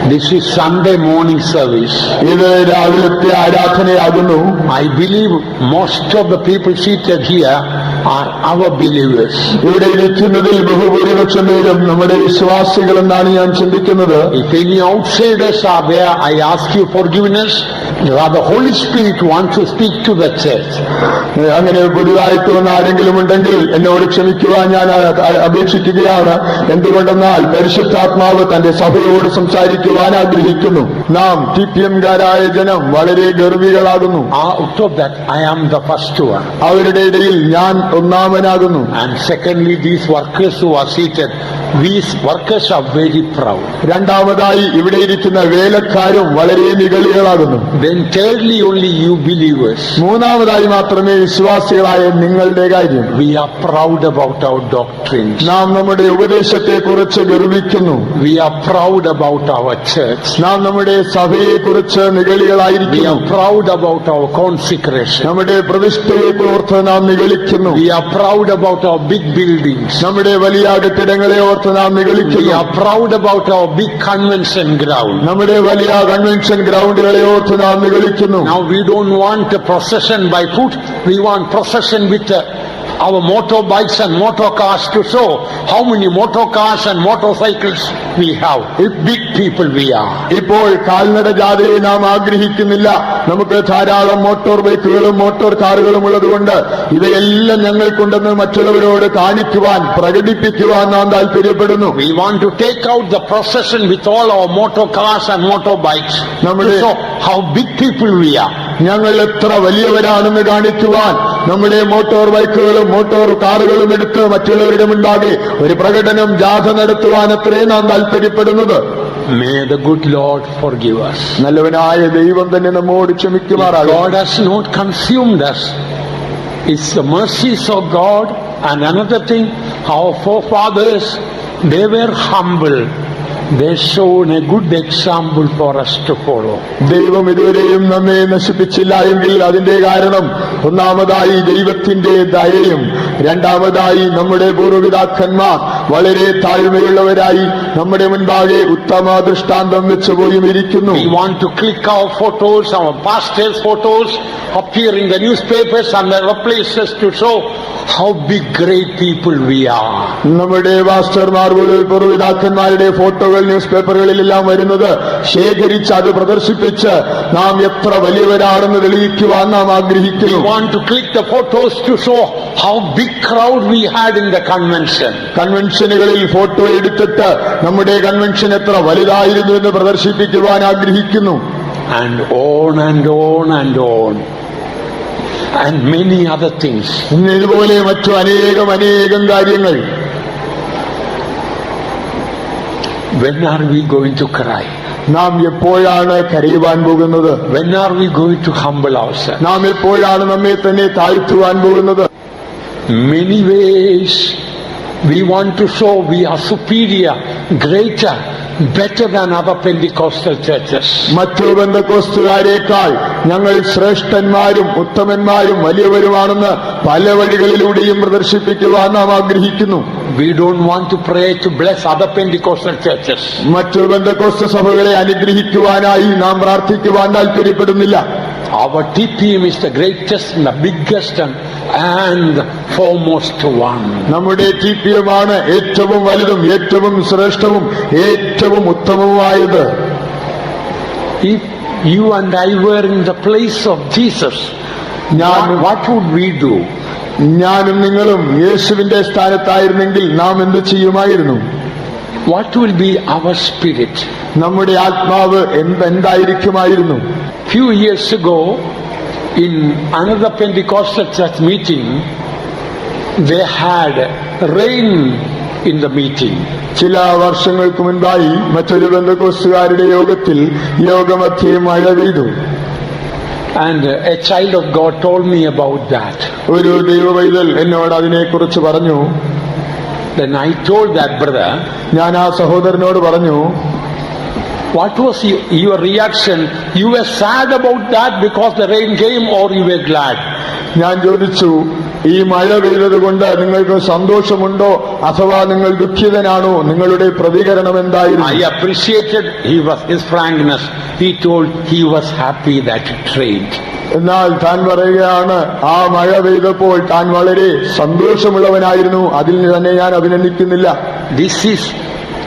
This is Sunday morning service. ഇത് രാവിലത്തെ ആരാധനയാകുന്നു. I believe most of the people seated here are our believers. ഇവിടെ ഇരിക്കുന്നതിൽ ബഹുഭൂരിപക്ഷം പേരും നമ്മുടെ വിശ്വാസികൾ എന്നാണ് ഞാൻ ചിന്തിക്കുന്നത്. If any outsiders are there, I ask you forgiveness. The Holy Spirit wants to speak to the church. അങ്ങനെ പുതുതായിട്ട് വന്ന ആരെങ്കിലും ഉണ്ടെങ്കിൽ എന്നോട് ക്ഷമിക്കുവാൻ ഞാൻ അപേക്ഷിക്കുകയാണ്. എന്തുകൊണ്ടെന്നാൽ പരിശുദ്ധാത്മാവ് തന്റെ സഭയോട് സംസാരിക്കുവാൻ ആഗ്രഹിക്കുന്നു. നാം TPM-കാരായ ജനം വളരെ ഗർവികളാകുന്നു. Out of that, I am the first one. അവരുടെ ഇടയിൽ ഞാൻ ഒന്നാമനാകുന്നു. And secondly, these workers who are seated, these workers are very proud. രണ്ടാമതായി ഇവിടെ ഇരിക്കുന്ന വേലക്കാരും വളരെ നിഗളികളാകുന്നു. Then thirdly, only you believers. മൂന്നാമതായി മാത്രമേ വിശ്വാസികളായ നിങ്ങളുടെ കാര്യം. We are proud about our doctrines. നാം നമ്മുടെ ഉപദേശത്തെ കുറിച്ച് ഗർവിക്കുന്നു. We are proud about our church. നാം നമ്മുടെ സഭയെ കുറിച്ച് നിഗളികളായിരിക്കുന്നു. We are proud about our consecration. നമ്മുടെ പ്രതിഷ്ഠയെ ഓർത്ത് നാം നിഗളിക്കുന്നു. We are proud about our big buildings. നമ്മുടെ വലിയ കെട്ടിടങ്ങളെ ഓർത്ത് നാം നിഗളിക്കുന്നു. We are proud about our big convention ground. നമ്മുടെ വലിയ കൺവെൻഷൻ ഗ്രൗണ്ടുകളെ ഓർത്ത് നാം നിഗളിക്കുന്നു. Now we don't want a procession by foot. We want procession with our motorbikes and motor cars to show how many motor cars and motorcycles we have. If big people we are. ഇപ്പോൾ കാൽനട ജാഥയെ നാം ആഗ്രഹിക്കുന്നില്ല. നമുക്ക് ധാരാളം motor ബൈക്കുകളും motor കാറുകളും ഉള്ളതുകൊണ്ട് ഇവയെല്ലാം ഞങ്ങൾക്കുണ്ടെന്ന് മറ്റുള്ളവരോട് കാണിക്കുവാൻ പ്രകടിപ്പിക്കുവാൻ നാം താല്പര്യപ്പെടുന്നു. We want to take out the procession with all our motor cars and motorbikes to show how big people we are. ഞങ്ങൾ എത്ര വലിയവരാണെന്ന് കാണിക്കുവാൻ നമ്മുടെ മോട്ടോർ ബൈക്കുകളും മോട്ടോർ കാറുകളും എടുത്ത് മറ്റുള്ളവരുടെ മുൻപാകെ ഒരു പ്രകടനം ജാഥ നടത്തുവാൻ അത്രേ നാം താല്പര്യപ്പെടുന്നത്. May the good Lord forgive us. നല്ലവനായ ദൈവം തന്നെ നമ്മോട് ക്ഷമിക്കുമാറാകട്ടെ. God has not consumed us. It's the mercies of God. And another thing, our forefathers, they were humble. They shown a good example for us to follow. ദൈവം ഇതുവരെയും നമ്മെ നശിപ്പിച്ചില്ല എങ്കിൽ അതിന്റെ കാരണം ഒന്നാമതായി ദൈവത്തിന്റെ ദയയും രണ്ടാമതായി നമ്മുടെ പൂർവ്വപിതാക്കന്മാർ വളരെ താഴ്മയുള്ളവരായി നമ്മുടെ മുൻപാകെ ഉത്തമ ദൃഷ്ടാന്തം വെച്ചുപോയും ഇരിക്കുന്നു. We want to click our photos, our pastors' photos, appear in the newspapers and other places to show how big great people we are. നമ്മുടെ പാസ്റ്റർമാർ പോലും പൂർവ്വപിതാക്കന്മാരുടെ ഫോട്ടോകൾ ന്യൂസ് പേപ്പറുകളിലെല്ലാം വരുന്നത് ശേഖരിച്ച് അത് പ്രദർശിപ്പിച്ച് നാം എത്ര വലിയവരാണെന്ന് തെളിയിക്കുവാൻ നാം ആഗ്രഹിക്കുന്നു. We want to click the photos to show how big crowd we had in the convention. കൺവെൻഷനുകളിൽ ഫോട്ടോ എടുത്തിട്ട് നമ്മുടെ കൺവെൻഷൻ എത്ര വലുതായിരുന്നു എന്ന് പ്രദർശിപ്പിക്കുവാൻ ആഗ്രഹിക്കുന്നു. And on and on and on. And many other things. ഇതുപോലെ മറ്റു അനേകം കാര്യങ്ങൾ. When are we going to cry? നാം എപ്പോഴാണ് കരയുവാൻ പോകുന്നത്? When are we going to humble ourselves? നാം എപ്പോഴാണ് നമ്മെ തന്നെ താഴ്ത്തുവാൻ പോകുന്നത്? Many ways we want to show we are superior, greater, better than other Pentecostal churches. മറ്റു പെന്തക്കോസ്തുകാരേക്കാൾ ഞങ്ങൾ ശ്രേഷ്ഠന്മാരും ഉത്തമന്മാരും വലിയവരുമാണെന്ന് പല വഴികളിലൂടെയും പ്രദർശിപ്പിക്കുവാൻ നാം ആഗ്രഹിക്കുന്നു. We don't want to pray to bless other Pentecostal churches. മറ്റു പെന്തക്കോസ്ത സഭകളെ അനുഗ്രഹിക്കുവാനായി നാം പ്രാർത്ഥിക്കുവാൻ താല്പര്യപ്പെടുന്നില്ല. Our TPM is the greatest and the biggest and foremost one. നമ്മുടെ TPM ആണ് ഏറ്റവും വലുതും ഏറ്റവും ശ്രേഷ്ഠവും ഏറ്റവും ഉത്തമവുമായത്. If you and I were in the place of Jesus, what would we do? ഞാനും നിങ്ങളും യേശുവിന്റെ സ്ഥാനത്തായിരുന്നെങ്കിൽ നാം എന്ത് ചെയ്യുമായിരുന്നു? What will be our spirit? നമ്മുടെ ആത്മാവ് എന്തായിരിക്കുമായിരുന്നു? Few years ago, in another Pentecostal church meeting, they had rain in the meeting. ചില വർഷങ്ങൾക്ക് മുൻപായി മറ്റൊരു പെന്തക്കോസ്തുകാരുടെ യോഗത്തിൽ യോഗമധ്യേ മഴ പെയ്തു. And a child of God told me about that. ഒരു ദൈവവൈതൽ എന്നോട് അതിനെക്കുറിച്ച് പറഞ്ഞു. Then I told that brother, ഞാൻ ആ സഹോദരനോട് പറഞ്ഞു, what was your reaction? You were sad about that because the rain came, or you were glad? ഞാൻ ചോദിച്ചു, ഈ മഴ പെയ്തതുകൊണ്ട് നിങ്ങൾക്ക് സന്തോഷമുണ്ടോ അഥവാ നിങ്ങൾ ദുഃഖിതനാണോ? നിങ്ങളുടെ പ്രതികരണം എന്തായിരുന്നു? I appreciated his frankness. He told he was happy that it rained. എന്നാൽ താൻ പറയുകയാണ്, ആ മഴ പെയ്തപ്പോൾ താൻ വളരെ സന്തോഷമുള്ളവനായിരുന്നു, അതിൽ തന്നെ ഞാൻ അഭിനന്ദിക്കുന്നില്ല. This is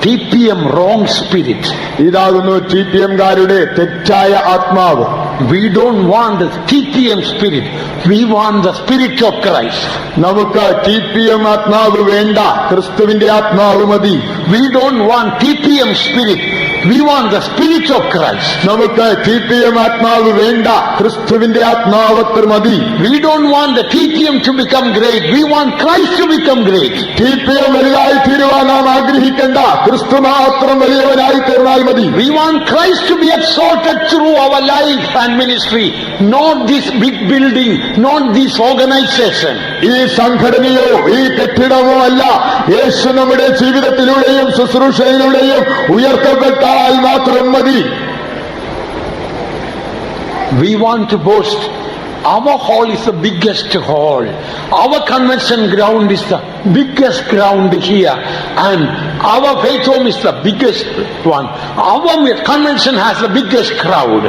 TPM wrong spirit. ഇതാകുന്നു TPM കാരുടെ തെറ്റായ ആത്മാവ്. We don't want the TPM spirit. We want the spirit of Christ. നമുക്ക് TPM ആത്മാവ് വേണ്ട, ക്രിസ്തുവിന്റെ ആത്മാവ് മതി. We don't want TPM spirit. We want the spirit of Christ. നമുക്ക് TPM ആത്മാവ് വേണ്ട, ക്രിസ്തുവിന്റെ ആത്മാവത്ര മതി. We don't want the TPM to become great. We want Christ to become great. TPM വലുതായി തീരുവാൻ നാം ആഗ്രഹിക്കേണ്ട, ക്രിസ്തു മാത്രം വലിയവനായി തീർന്നാൽ മതി. We want Christ to be exalted through our life and ministry, not this big building, not this organization. ഈ സംഘടനയോ ഈ കെട്ടിടമോ അല്ല, യേശു നമ്മുടെ ജീവിതത്തിലൂടെയും ശുശ്രൂഷയിലൂടെയും ഉയർത്തപ്പെട്ടാൽ മാത്രം മതി. We want to boast. Our hall is the biggest hall. Our convention ground is the biggest ground here. And our faith home is the biggest one. Our convention has the biggest crowd.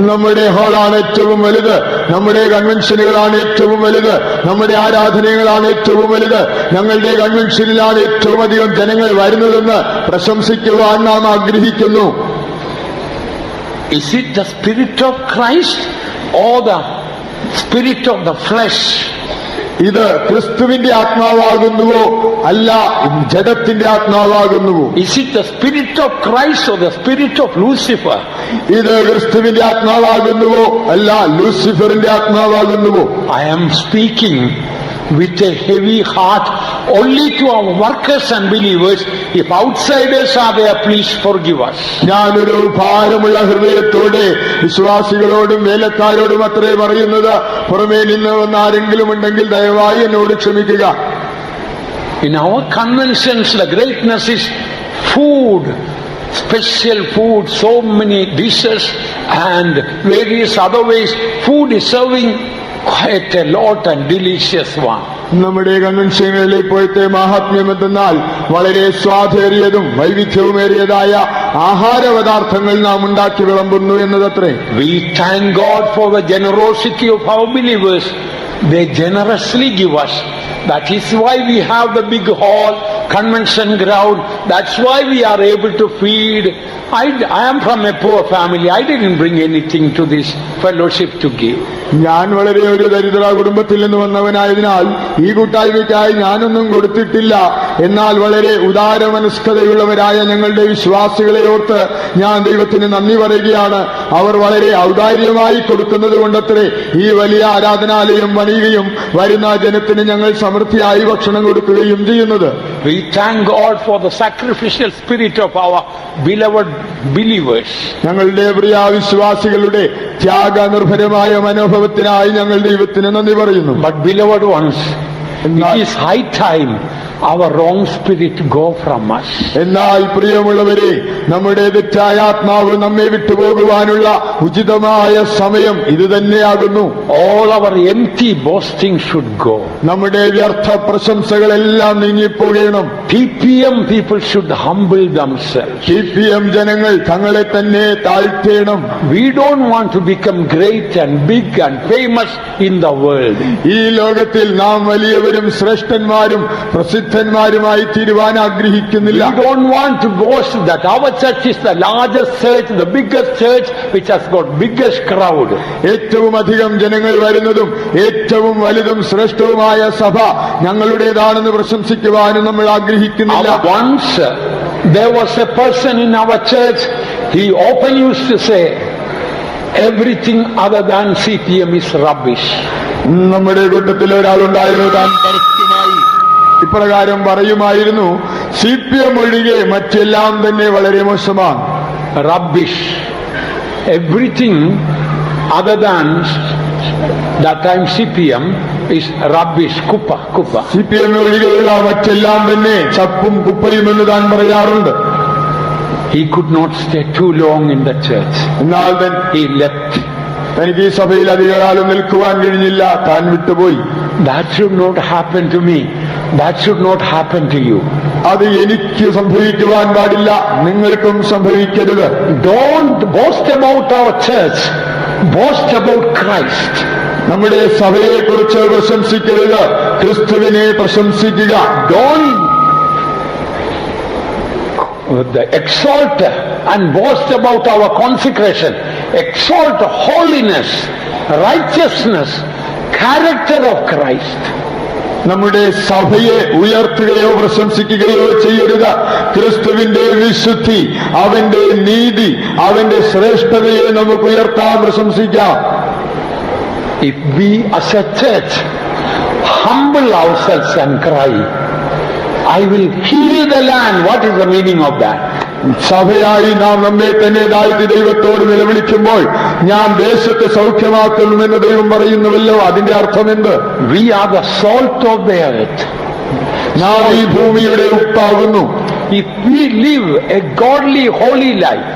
നമ്മുടെ ഹാളാണ് ഏറ്റവും വലുത്, നമ്മുടെ കൺവെൻഷനുകളാണ് ഏറ്റവും വലുത്, നമ്മുടെ ആരാധനകളാണ് ഏറ്റവും വലുത്, ഞങ്ങളുടെ കൺവെൻഷനിലാണ് ഏറ്റവും അധികം ജനങ്ങൾ വരുന്നതെന്ന് പ്രശംസിക്കുവാൻ നാം ആഗ്രഹിക്കുന്നു. Is it the spirit of Christ or the spirit of the flesh? ഇത് ക്രിസ്തുവിന്റെ ആത്മാവാകുന്നുവോ അല്ല ജഡത്തിന്റെ ആത്മാവാകുന്നുവോ? Is it the spirit of Christ or the spirit of Lucifer? ഇത് ക്രിസ്തുവിന്റെ ആത്മാവാകുന്നുവോ അല്ല ലൂസിഫറിന്റെ ആത്മാവാകുന്നുവോ? I am speaking with a heavy heart only to our workers and believers. If outsiders are there, please forgive us. ഞാനൊരു ഭാരമുള്ള ഹൃദയത്തോടെ വിശ്വാസികളോടും വേലക്കാരോടും അത്രേ പറയുന്നത്. പുറമേ നിന്ന് വന്ന ആരെങ്കിലും ഉണ്ടെങ്കിൽ ദയവായി എന്നോട് ക്ഷമിക്കുക. In our conventions, the greatness is food, special food, so many dishes and various other ways. Food is serving quite a lot and delicious one. നമ്മുടെ കൺവെൻഷനുകളിൽ ഇപ്പോഴത്തെ മഹാത്മ്യം എന്തെന്നാൽ വളരെ സ്വാദേറിയതും വൈവിധ്യവുമേറിയതായ ആഹാരപദാർത്ഥങ്ങൾ നാം ഉണ്ടാക്കി വിളമ്പുന്നു എന്നതത്രേ. We thank God for the generosity of our believers. They generously give us. That is why we have the big hall, convention ground. That's why we are able to feed. I am from a poor family. I didn't bring anything to this fellowship to give. ഞാൻ വളരെ ഒരു ദരിദ്ര കുടുംബത്തിൽ നിന്ന് വന്നവനായതിനാൽ ഈ കൂട്ടായ്മയ്ക്കായി ഞാനൊന്നും കൊടുത്തിട്ടില്ല. എന്നാൽ വളരെ ഉദാരമനസ്കതയുള്ളവരായ ഞങ്ങളുടെ വിശ്വാസികളെ ഓർത്ത് ഞാൻ ദൈവത്തിന് നന്ദി പറയുകയാണ്. അവർ വളരെ ഔദാര്യമായി കൊടുക്കുന്നത് കൊണ്ടത്രേ ഈ വലിയ ആരാധനാലയം പണിയുകയും വരുന്ന ജനത്തിന് ഞങ്ങൾ സമൃദ്ധിയായി ഭക്ഷണം കൊടുക്കുകയും ചെയ്യുന്നത്. We thank God for the sacrificial spirit of our beloved believers. ഞങ്ങളുടെ പ്രിയ വിശ്വാസികളുടെ ത്യാഗനിർഭരമായ മനോഭാവത്തിനായി ഞങ്ങൾ ദൈവത്തിന് നന്ദി പറയുന്നു. But beloved ones, it is high time our wrong spirit go from us. എന്നാൽ പ്രിയമുള്ളവരെ, നമ്മുടെ തെറ്റായ ആത്മാവ് നമ്മെ വിട്ടുപോകുവാനുള്ള ഉചിതമായ സമയം ഇത് തന്നെയാകുന്നു. All our empty boasting should go. നമ്മുടെ വ്യർത്ഥ പ്രശംസകളെല്ലാം നീങ്ങിപ്പോകണം. TPM people should humble themselves. TPM ജനങ്ങൾ തങ്ങളെ തന്നെ താഴ്ത്തേണം. We don't want to become great and big and famous in the world. ഈ ലോകത്തിൽ നാം വലിയവരും ശ്രേഷ്ഠന്മാരും പ്രസിദ്ധന്മാരുമായി തീരുവാൻ ആഗ്രഹിക്കുന്നില്ല. We don't want to boast that our church is the largest church, the biggest church which has got biggest crowd. ഏറ്റവും അധികം ജനങ്ങൾ വരുന്നതും ഏറ്റവും വലുതും ശ്രേഷ്ഠവുമായ സഭ ഞങ്ങളുടേതാണെന്ന് പ്രശംസിക്കുവാനും നമ്മൾ ആഗ്രഹിക്കുന്നില്ല. Once there was a person in our church, he often used to say, everything other than CPM is rubbish. നമ്മുടെ കൂട്ടത്തിൽ ഒരാളുണ്ടായിരുന്നു, താൻ പരസ്യമായി ഇപ്രകാരം പറയുമായിരുന്നു, CPM ഒഴികെ മറ്റെല്ലാം തന്നെ വളരെ മോശമാണ്. Rubbish. Everything other than that time CPM is rubbish. Kupa. CPM ഒഴികെയുള്ള മറ്റെല്ലാം തന്നെ ചപ്പും കുപ്പയും എന്ന് താൻ പറയാറുണ്ട്. He could not stay too long in the church. എന്നാൽ he left. തനിക്ക് ഈ സഭയിൽ അധികകാലം നിൽക്കുവാൻ കഴിഞ്ഞില്ല, താൻ വിട്ടുപോയി. That should not happen to me. That should not happen to you. അത് എനിക്ക് സംഭവിക്കുവാൻ പാടില്ല, നിങ്ങൾക്കും സംഭവിക്കരുത്. Don't boast about our church. Boast about Christ. നമ്മുടെ സഭയെക്കുറിച്ച് പ്രശംസിക്കരുത്, ക്രിസ്തുവിനെ പ്രശംസിക്കുക. Don't exalt and boast about our consecration. Exalt holiness, righteousness, character of Christ. നമ്മുടെ സഭയെ ഉയർത്തുകയോ പ്രശംസിക്കുകയോ ചെയ്യരുത്. ക്രിസ്തുവിന്റെ വിശുദ്ധി, അവന്റെ നീതി, അവന്റെ ശ്രേഷ്ഠതയെ നമുക്ക് ഉയർത്താൻ പ്രശംസിക്കാം. If we as a church humble ourselves and cry, I will heal the land. What is the meaning of that? സഭയായി നാം നമ്മെ തന്നെ താഴ്ത്തി ദൈവത്തോട് നിലവിളിക്കുമ്പോൾ ഞാൻ ദേശത്തെ സൗഖ്യമാക്കുമെന്ന് ദൈവം പറയുന്നുവല്ലോ, അതിന്റെ അർത്ഥം എന്ത്? We are the salt of the earth. നാം ഈ ഭൂമിയുടെ ഉപ്പാകുന്നു. If we live a godly, holy life,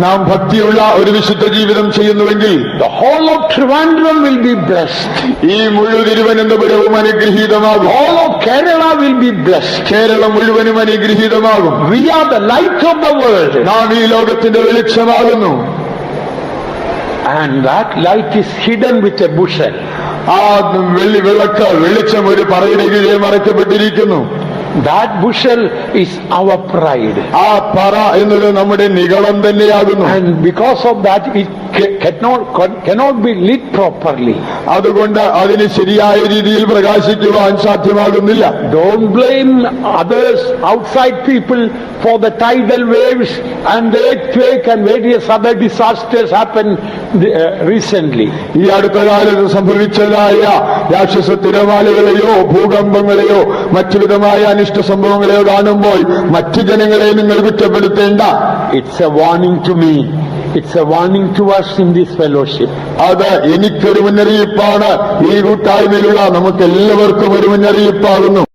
നാം ഭക്തിയുള്ള ഒരു വിശുദ്ധ ജീവിതം ചെയ്യുന്നുവെങ്കിൽ the whole of Trivandrum will be blessed. ഈ മുഴുവൻ തിരുവനന്തപുരവും അനുഗ്രഹീതമാകും. All of Kerala will be blessed. Keralam മുഴുവനും അനുഗ്രഹീതമാകും. We are the light of the world. നാം ഈ ലോകത്തിന്റെ വെളിച്ചമാകുന്നു. And that light is hidden with a bushel. ആ വിളക്ക് വെളിച്ചം ഒരു പറയുടെ കീഴിൽ മറയ്ക്കപ്പെട്ടിരിക്കുന്നു. That bushel is our pride. ആ പറ എന്നത് നമ്മുടെ നിഗളം തന്നെയാകുന്നു. And because of that it cannot be lit properly. അതുകൊണ്ട് അതിന് ശരിയായ രീതിയിൽ പ്രകാശിക്കുവാൻ സാധ്യമാകുന്നില്ല. Don't blame others, outside people, for the tidal waves and the earthquake and various other disasters happened recently. ഈ അടുത്ത കാലത്ത് സംഭവിച്ചതായ രാക്ഷസ തിരമാലകളെയോ ഭൂകമ്പങ്ങളെയോ മറ്റു വിധമായ അനിഷ്ട സംഭവങ്ങളെയോ കാണുമ്പോൾ മറ്റു ജനങ്ങളെ നിങ്ങൾ കുറ്റപ്പെടുത്തേണ്ട. It's a warning to me. It's a warning to us in this fellowship. അത് എനിക്കൊരു മുന്നറിയിപ്പാണ്, ഈ കൂട്ടായ്മയിലുള്ള നമുക്ക് എല്ലാവർക്കും ഒരു മുന്നറിയിപ്പാകുന്നു.